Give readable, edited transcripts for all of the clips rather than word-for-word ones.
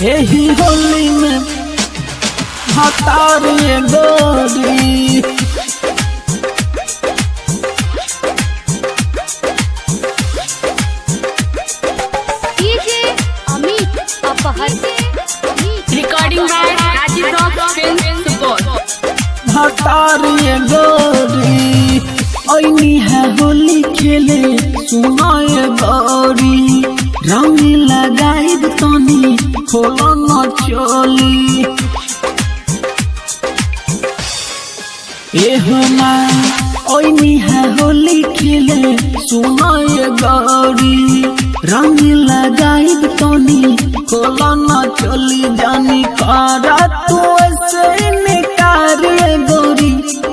यही होली में हतार ये गोरी डीजे अमित अपहर recording by Rajiv rock film Supaul. हतार ये गोरी ऐनी है होली खेले सुनाए गौरी रंग लगाई तनी खोलो न चोली एहना ऐनी है होली खेले सुनाए गौरी रंग लगाई तनी खोलो न चोली जानी करा तू ऐसे इनकार गौरी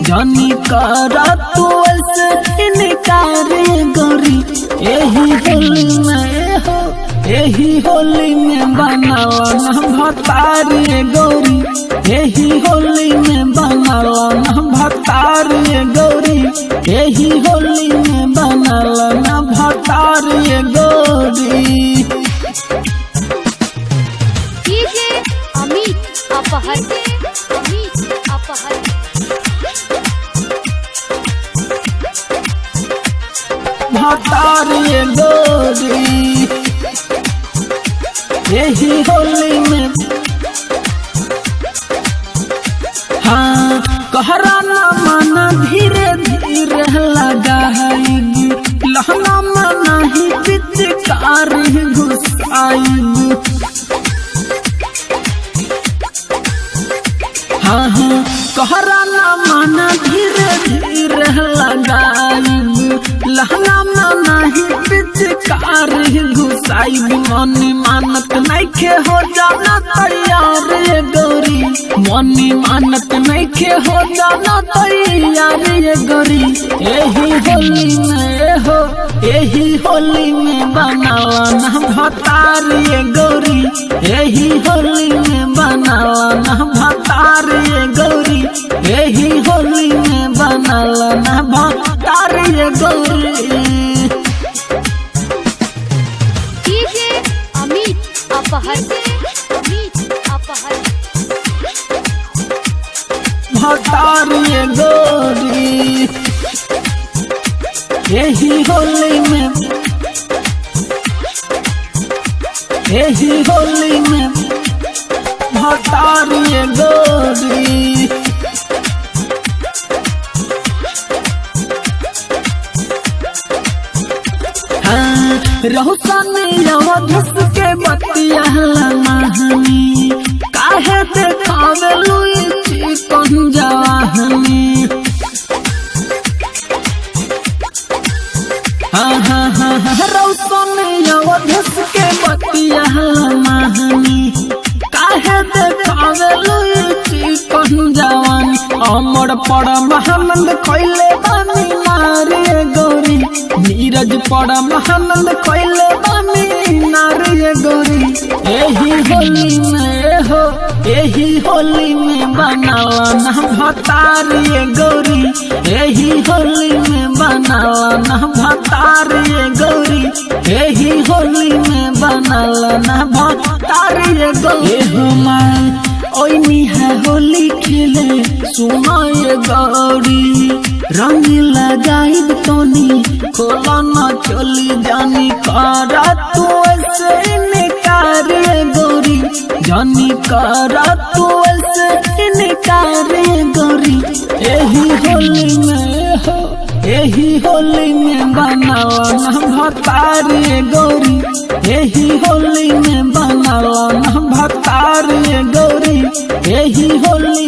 जानी करा तू ऐसे इनकार गौरी यही होली में बनावा न भतार गौरी यही होली में बनावा न भतार गौरी यही होली में बनावा न भतार गौरी डीजे अमित अपहर भतार गौरी यही होली में हाँ कहरा न माना धीरे धीरे लगाएगी लहना माना ही पिचकार घुसाएगी हाँ हाँ कहरा न माना धीरे धीरे लगाएगी लहना माना ही पिचकार घुसाएगी मनी मानत नइखे हो जाना तैयार गौरी मनी मानत नइखे हो जाना तैयार गौरी यही होली में बनावा न भतार गौरी यही होली में बनावा न भतार गौरी यही होली में बनावा न भतार गौरी डीजे अमित अपहर भतार गौरी यही होली में भतार गौरी हाँ रहुसन अवधस के बतिया महानी काहे देखावे लुई चिकन जवाहनी हाँ रहुसन अवधस के बतिया महानी काहे देखावे लुई चिकन जवानी अमर पड़ महानंद खैले बानी नारे गौरी नीरज पड़ महानंद खैले बानी नारे गौरी यही होली में बनावा न भतार गौरी यही होली में बनावा न भतार गौरी यही होली में बनावा न भतार गौरी ओइनी है होली खेले सुनाए गौरी रंग लगाई तनी खोला न चली जानी करा तू ऐसे इनकार गौरी जानी करा तू ऐसे इनकार गौरी यही होली में बनावा न भतार गौरी यही होली में बनावा न भतार गौरी यही होली